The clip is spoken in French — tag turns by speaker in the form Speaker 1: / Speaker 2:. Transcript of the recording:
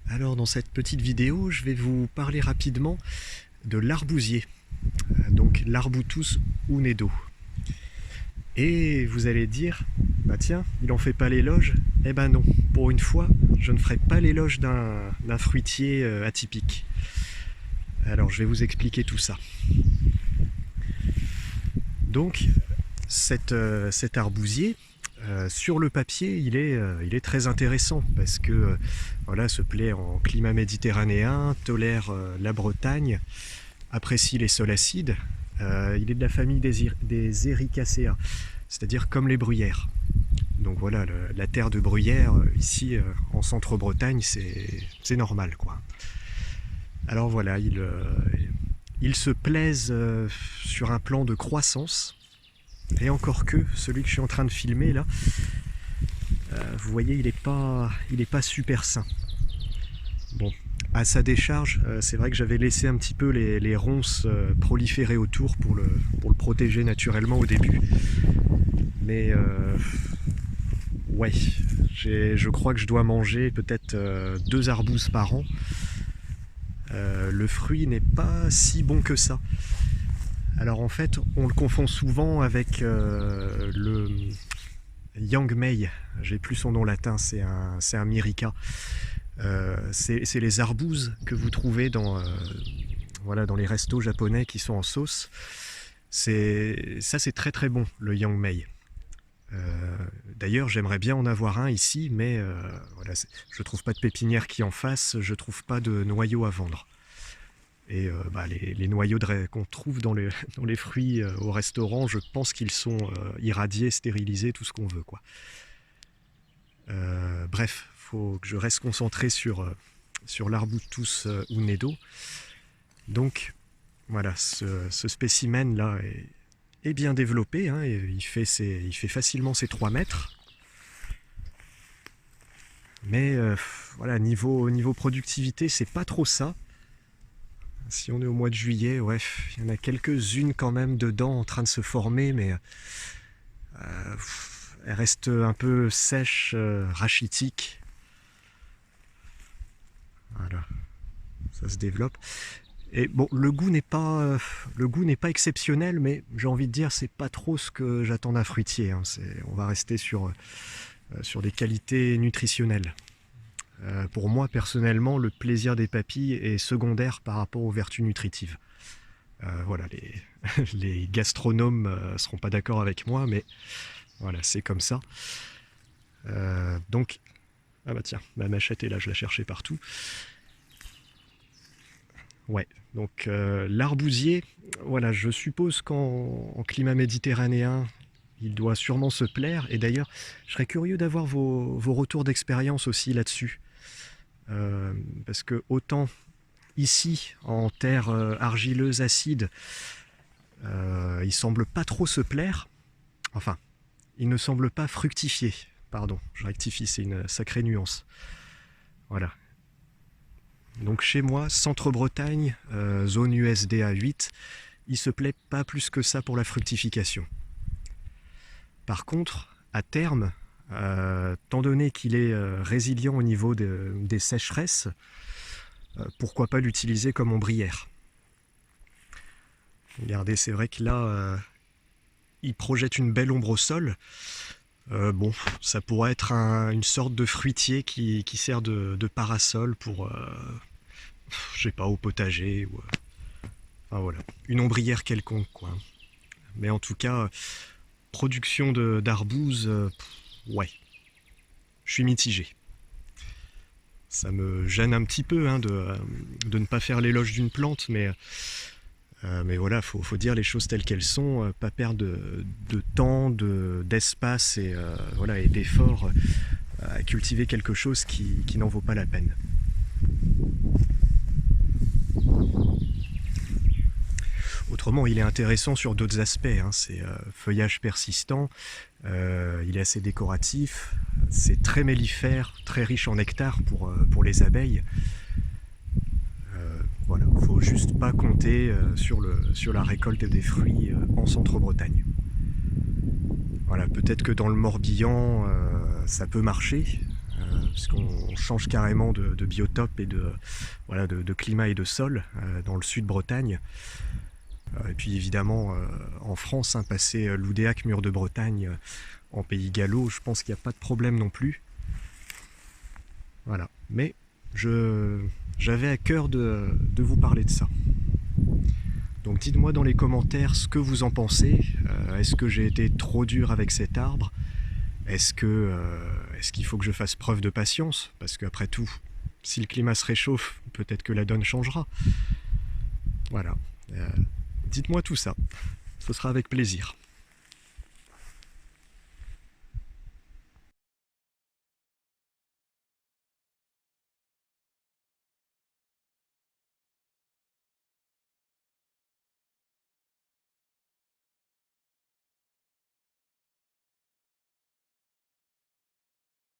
Speaker 1: Alors dans cette petite vidéo, je vais vous parler rapidement de l'arbousier, donc l'Arbutus unedo. Et vous allez dire, bah tiens, il en fait pas l'éloge. Eh ben non, pour une fois, je ne ferai pas l'éloge d'un fruitier atypique. Alors je vais vous expliquer tout ça. Donc cet arbousier, sur le papier, il est très intéressant parce que voilà, se plaît en climat méditerranéen, tolère la Bretagne, apprécie les sols acides. Il est de la famille des Ericacea, c'est-à-dire comme les bruyères. Donc voilà, la terre de bruyère, ici en centre-Bretagne, c'est normal, quoi. Alors voilà, il se plaise sur un plan de croissance. Et encore que, celui que je suis en train de filmer là, vous voyez, il est pas super sain. Bon, à sa décharge, c'est vrai que j'avais laissé un petit peu les ronces proliférer autour pour le protéger naturellement au début. Mais ouais, je crois que je dois manger peut-être 2 arbouses par an. Le fruit n'est pas si bon que ça. Alors en fait, on le confond souvent avec le Yang Mei. J'ai plus son nom latin, c'est un Myrica. C'est les arbouses que vous trouvez dans les restos japonais qui sont en sauce. Ça c'est très très bon, le Yang Mei. D'ailleurs, j'aimerais bien en avoir un ici, mais voilà, je trouve pas de pépinière qui en fasse, je trouve pas de noyaux à vendre. Et les noyaux qu'on trouve dans les fruits au restaurant, je pense qu'ils sont irradiés, stérilisés, tout ce qu'on veut, quoi. Bref, faut que je reste concentré sur l'Arbutus unedo. Donc voilà, ce spécimen là est bien développé, hein, et il fait facilement ses 3 mètres. Mais voilà, niveau productivité, c'est pas trop ça. Si on est au mois de juillet, ouais, il y en a quelques-unes quand même dedans en train de se former, mais elles restent un peu sèches, rachitiques. Voilà, ça se développe. Et bon, le goût n'est pas exceptionnel, mais j'ai envie de dire, c'est pas trop ce que j'attends d'un fruitier, hein. On va rester sur des qualités nutritionnelles. Pour moi, personnellement, le plaisir des papilles est secondaire par rapport aux vertus nutritives. Voilà, les gastronomes ne seront pas d'accord avec moi, mais voilà, c'est comme ça. Donc, ah bah tiens, ma machette est là, je la cherchais partout. Ouais, donc l'arbousier, voilà, je suppose qu'en climat méditerranéen, il doit sûrement se plaire. Et d'ailleurs, je serais curieux d'avoir vos retours d'expérience aussi là-dessus. Parce que autant ici, en terre argileuse acide, il semble pas trop se plaire. Enfin, il ne semble pas fructifier. Pardon, je rectifie, c'est une sacrée nuance. Voilà. Donc chez moi, Centre-Bretagne, zone USDA 8, il se plaît pas plus que ça pour la fructification. Par contre, à terme, tant donné qu'il est résilient au niveau des sécheresses, pourquoi pas l'utiliser comme ombrière. Regardez, c'est vrai que là, il projette une belle ombre au sol. Bon, ça pourrait être une sorte de fruitier qui sert de parasol pour, je sais pas, au potager. Enfin voilà, une ombrière quelconque, quoi. Mais en tout cas, production d'arbouses, ouais, je suis mitigé. Ça me gêne un petit peu, hein, de ne pas faire l'éloge d'une plante, mais voilà, faut dire les choses telles qu'elles sont, pas perdre de temps, d'espace et voilà, et d'efforts à cultiver quelque chose qui n'en vaut pas la peine. Autrement, il est intéressant sur d'autres aspects, hein. C'est feuillage persistant, il est assez décoratif, c'est très mellifère, très riche en nectar pour les abeilles. Voilà, il ne faut juste pas compter sur la récolte des fruits en Centre-Bretagne. Voilà, peut-être que dans le Morbihan, ça peut marcher, parce qu'on change carrément de biotope et voilà, de climat et de sol dans le sud Bretagne. Et puis évidemment en France, hein, passer l'Oudéac, mur de Bretagne, en pays gallo, je pense qu'il n'y a pas de problème non plus. Voilà, mais j'avais à cœur de vous parler de ça. Donc dites-moi dans les commentaires ce que vous en pensez. Est-ce que j'ai été trop dur avec cet arbre? Est-ce qu'il faut que je fasse preuve de patience? Parce qu'après tout, si le climat se réchauffe, peut-être que la donne changera. Voilà. Dites-moi tout ça. Ce sera avec plaisir.